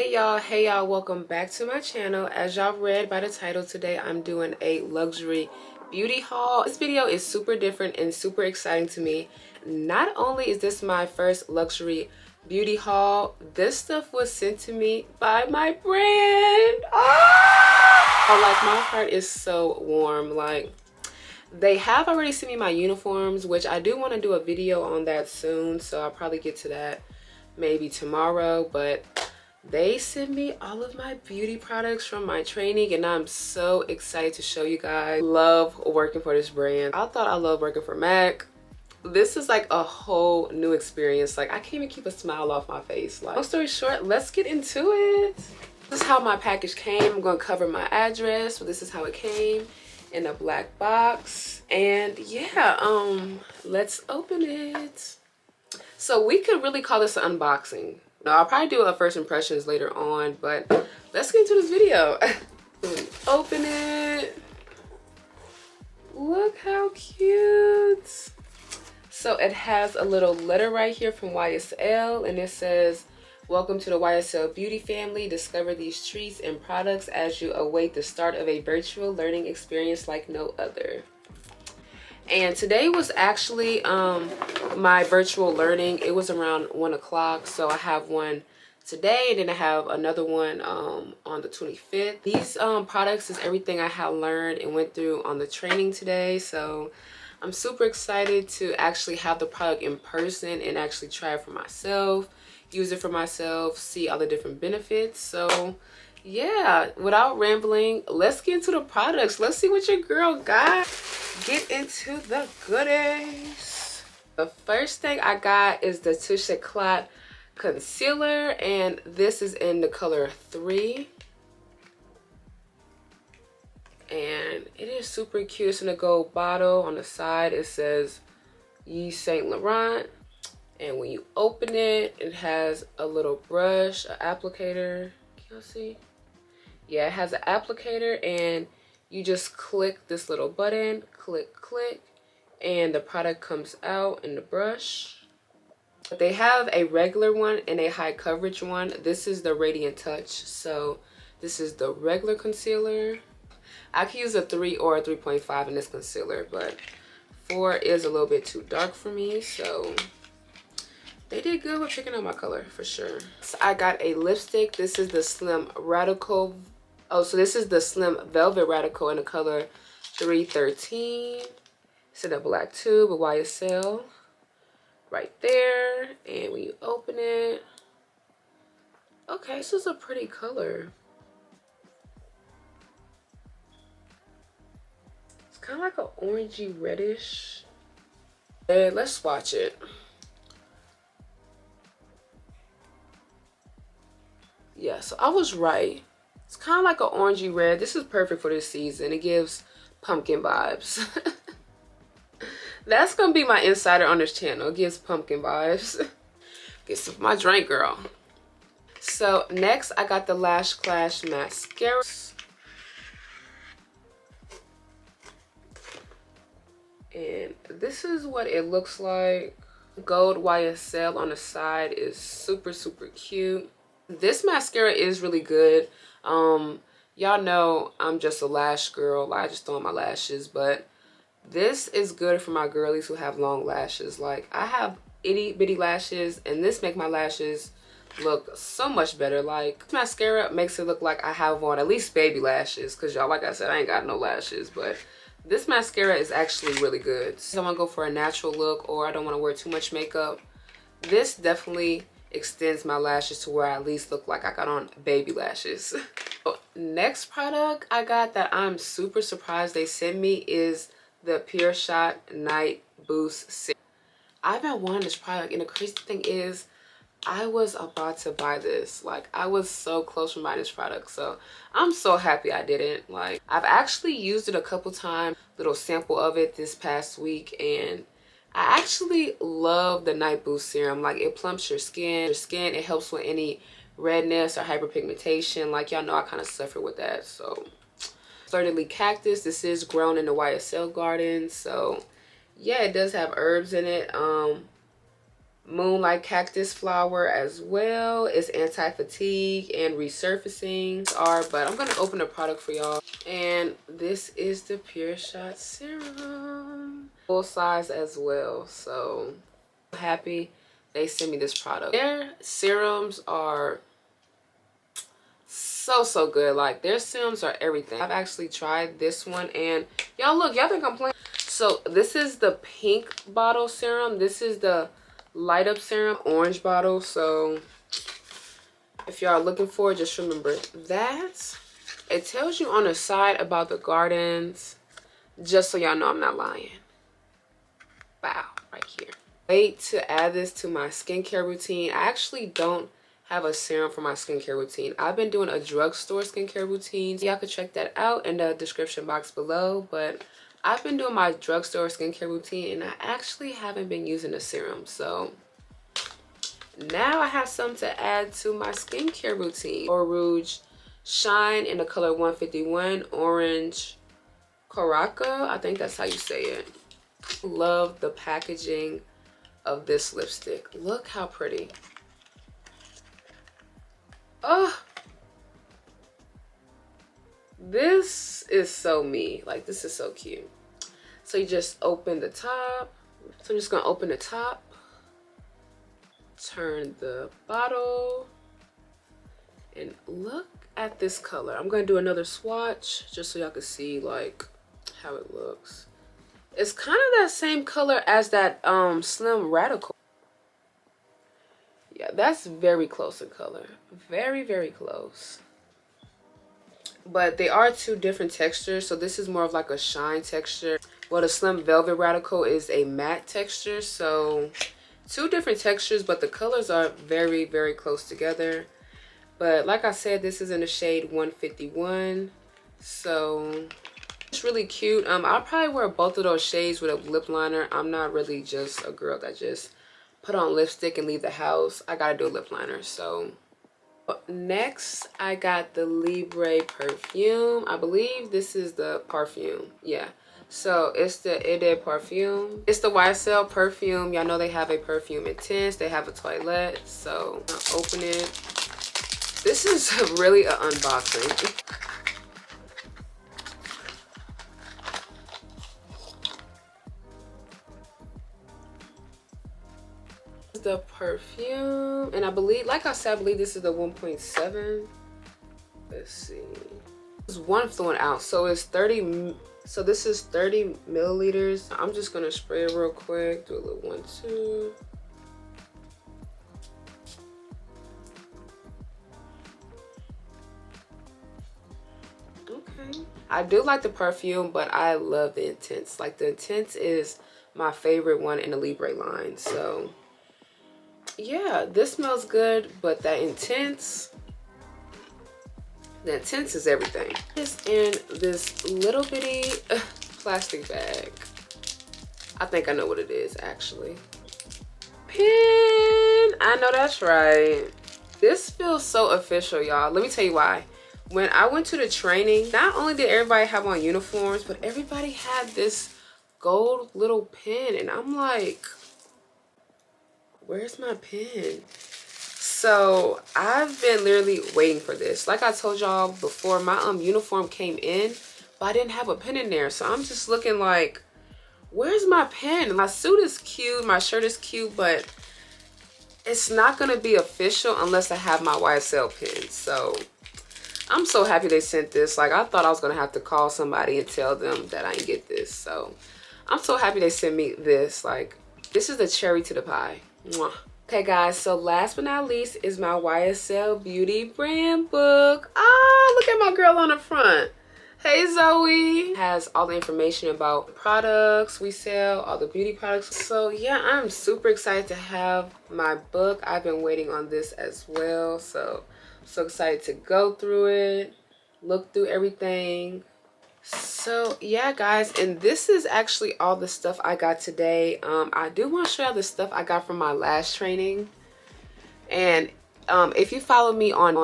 Hey y'all, welcome back to my channel. As y'all read by the title, today I'm doing a luxury beauty haul. This video is super different and super exciting to me. Not only is this my first luxury beauty haul, this stuff was sent to me by my brand. Like my heart is so warm. Like, they have already sent me my uniforms, which I do want to do a video on that soon, so I'll probably get to that maybe tomorrow. But they sent me all of my beauty products from my training, and I'm so excited to show you guys. Love working for this brand. I thought I loved working for MAC. This is like a whole new experience. Like, I can't even keep a smile off my face. Like, long story short, let's get into it. This is how my package came. I'm gonna cover my address, but this is how it came in a black box. And yeah, let's open it. So we could really call this an unboxing. No, I'll probably do a first impressions later on, but let's get into this video. Open it. Look how cute. So it has a little letter right here from YSL, and it says, "Welcome to the YSL beauty family. Discover these treats and products as you await the start of a virtual learning experience like no other." And today was actually my virtual learning. It was around 1 o'clock, so I have one today, and then I have another one on the 25th. These products is everything I have learned and went through on the training today, so I'm super excited to actually have the product in person and actually try it for myself, use it for myself, see all the different benefits. So yeah, without rambling, let's get into the products. Let's see what your girl got. Get into the goodies. The first thing I got is the Touche Éclat concealer, and this is in the color 3. And it is super cute. It's in a gold bottle. On the side it says Yves Saint Laurent, and when you open it, it has a little brush, an applicator. Can you see? Yeah, it has an applicator, and you just click this little button, click, and the product comes out in the brush. But they have a regular one and a high coverage one. This is the Radiant Touch, so this is the regular concealer. I could use a 3 or a 3.5 in this concealer, but 4 is a little bit too dark for me, so they did good with picking out my color for sure. So I got a lipstick. This is the Slim Radical. Oh, so this is the Slim Velvet Radical in the color 313. It's in a black tube with YSL right there. And when you open it, okay, this is a pretty color. It's kind of like an orangey reddish. And let's swatch it. Yeah, so I was right. It's kind of like an orangey red. This is perfect for this season. It gives pumpkin vibes. That's gonna be my insider on this channel. It gives pumpkin vibes. Get some of my drink, girl. So next I got the Lash Clash mascara. And this is what it looks like. Gold YSL on the side is super, super cute. This mascara is really good. Y'all know I'm just a lash girl. I just throw on my lashes, but this is good for my girlies who have long lashes. Like, I have itty bitty lashes, and this make my lashes look so much better. Like, this mascara makes it look like I have on at least baby lashes, because y'all, like I said, I ain't got no lashes, but this mascara is actually really good. So I want to go for a natural look, or I don't want to wear too much makeup. This definitely extends my lashes to where I at least look like I got on baby lashes. Next product I got that I'm super surprised they sent me is the Pure Shot Night Boost Serum. I've been wanting this product, and the crazy thing is I was about to buy this. Like, I was so close from buying this product, so I'm so happy I didn't. Like, I've actually used it a couple times, little sample of it this past week, and I actually love the Night Boost Serum. Like, it plumps your skin. It helps with any redness or hyperpigmentation. Like, y'all know I kind of suffer with that. So, Fleur-de-lis Cactus. This is grown in the YSL garden. So, yeah, it does have herbs in it. Moonlight Cactus Flower as well. It's anti-fatigue and resurfacing but I'm gonna open the product for y'all. And this is the Pure Shot Serum, full size as well. So happy they sent me this product. Their serums are so good. Like, their serums are everything. I've actually tried this one, and y'all look, y'all think I'm playing. So this is the pink bottle serum. This is the light up serum, orange bottle. So if y'all are looking for it, just remember that. It tells you on the side about the gardens, just so y'all know I'm not lying. Wow, right here. Wait to add this to my skincare routine. I actually don't have a serum for my skincare routine. I've been doing a drugstore skincare routine. Y'all can check that out in the description box below. But I've been doing my drugstore skincare routine, and I actually haven't been using a serum. So now I have some to add to my skincare routine. Or Rouge Shine in the color 151, Orange Caraca. I think that's how you say it. Love the packaging of this lipstick. Look how pretty. Oh, this is so me. Like, this is so cute. So you just open the top. So I'm just gonna open the top, turn the bottle, and look at this color. I'm gonna do another swatch just so y'all can see like how it looks. It's kind of that same color as that Slim Radical. Yeah, that's very close in color. Very close. But they are two different textures. So this is more of like a shine texture. Well, the Slim Velvet Radical is a matte texture. So two different textures, but the colors are very close together. But like I said, this is in the shade 151. So it's really cute. I'll probably wear both of those shades with a lip liner. I'm not really just a girl that just put on lipstick and leave the house. I gotta do a lip liner. So next I got the Libre perfume. I believe this is the Perfume. Yeah, so it's the Eau Perfume. It's the YSL perfume. Y'all know they have a Perfume Intense. They have a toilette. So I'll open it. This is really an unboxing. The perfume, and I believe, like I said, I believe this is the 1.7. Let's see, it's 1 fluid ounce, so it's 30. So this is 30 milliliters. I'm just gonna spray it real quick. Do a little 1, 2. Okay, I do like the perfume, but I love the Intense. Like, the Intense is my favorite one in the Libre line. So yeah, this smells good, but the Intense is everything. It's in this little bitty plastic bag. I think I know what it is, actually. Pen. I know that's right. This feels so official, y'all. Let me tell you why. When I went to the training, not only did everybody have on uniforms, but everybody had this gold little pen, and I'm like, where's my pen? So I've been literally waiting for this. Like I told y'all before, my uniform came in, but I didn't have a pen in there. So I'm just looking like, where's my pen? My suit is cute, my shirt is cute, but it's not gonna be official unless I have my YSL pen. So I'm so happy they sent this. Like, I thought I was gonna have to call somebody and tell them that I didn't get this. So I'm so happy they sent me this. Like, this is the cherry to the pie. Mwah. Okay guys, so last but not least is my YSL Beauty brand book. Ah, look at my girl on the front. Hey Zoe. It has all the information about the products we sell, all the beauty products. So yeah, I'm super excited to have my book. I've been waiting on this as well. So I'm so excited to go through it, look through everything. So yeah guys, and this is actually all the stuff I got today. I do want to show you the stuff I got from my last training. And if you follow me on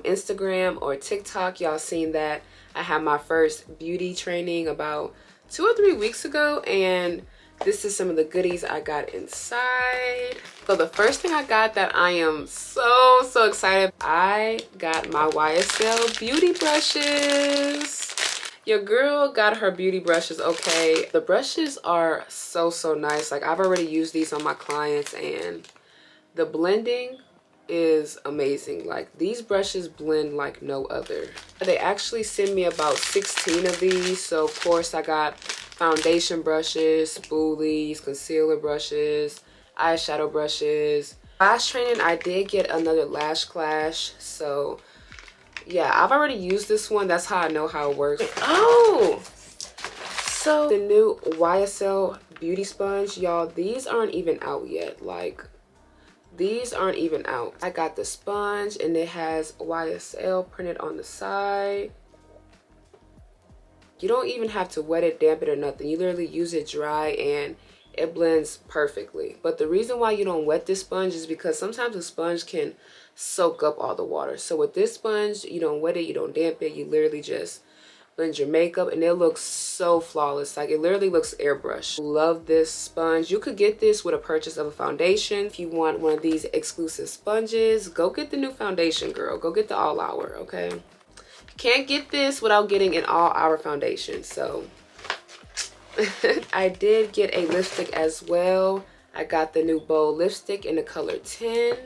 Instagram or TikTok, y'all seen that I had my first beauty training about 2 or 3 weeks ago, and This is some of the goodies I got inside. So the first thing I got that I am so excited, I got my YSL beauty brushes. Your girl got her beauty brushes, okay? The brushes are so nice. Like, I've already used these on my clients and the blending is amazing. Like, these brushes blend like no other. They actually sent me about 16 of these. So of course I got foundation brushes, spoolies, concealer brushes, eyeshadow brushes. Lash training, I did get another Lash Clash. So yeah, I've already used this one. That's how I know how it works. Oh, so the new YSL beauty sponge, y'all, these aren't even out yet. Like, these aren't even out. I got the sponge and it has YSL printed on the side. You don't even have to wet it, damp it, or nothing. You literally use it dry and it blends perfectly. But the reason why you don't wet this sponge is because sometimes a sponge can soak up all the water. So with this sponge, you don't wet it, you don't damp it, you literally just blend your makeup and it looks so flawless. Like, it literally looks airbrushed. Love this sponge. You could get this with a purchase of a foundation. If you want one of these exclusive sponges, go get the new foundation, girl. Go get the All Hour, okay? Can't get this without getting an All Hour foundation. So I did get a lipstick as well. I got the new Bold lipstick in the color 10.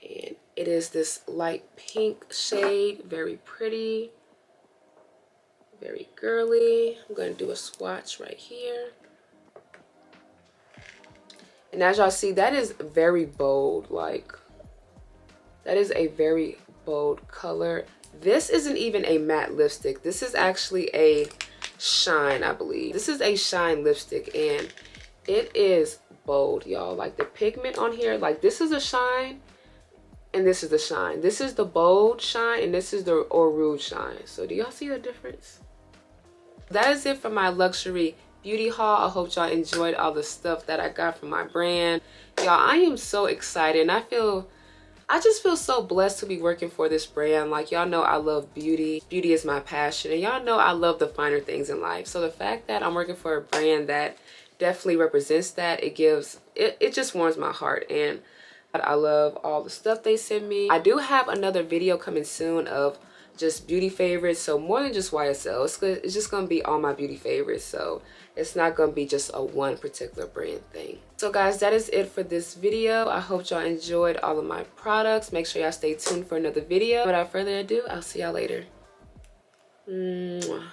And it is this light pink shade. Very pretty. Very girly. I'm going to do a swatch right here. And as y'all see, that is very bold. Like, that is a very bold color. This isn't even a matte lipstick. This is actually a shine, I believe. This is a shine lipstick and it is bold, y'all. Like, the pigment on here, like, this is a shine and this is the shine. This is the bold shine and this is the Or Rouge shine. So do y'all see the difference? That is it for my luxury beauty haul. I hope y'all enjoyed all the stuff that I got from my brand. Y'all, I am so excited and I just feel so blessed to be working for this brand. Like, y'all know I love beauty. Beauty is my passion. And y'all know I love the finer things in life. So the fact that I'm working for a brand that definitely represents that, it just warms my heart. And I love all the stuff they send me. I do have another video coming soon of just beauty favorites. So more than just YSL. It's just going to be all my beauty favorites. So it's not going to be just a one particular brand thing. So guys, that is it for this video. I hope y'all enjoyed all of my products. Make sure y'all stay tuned for another video. Without further ado, I'll see y'all later. Mwah.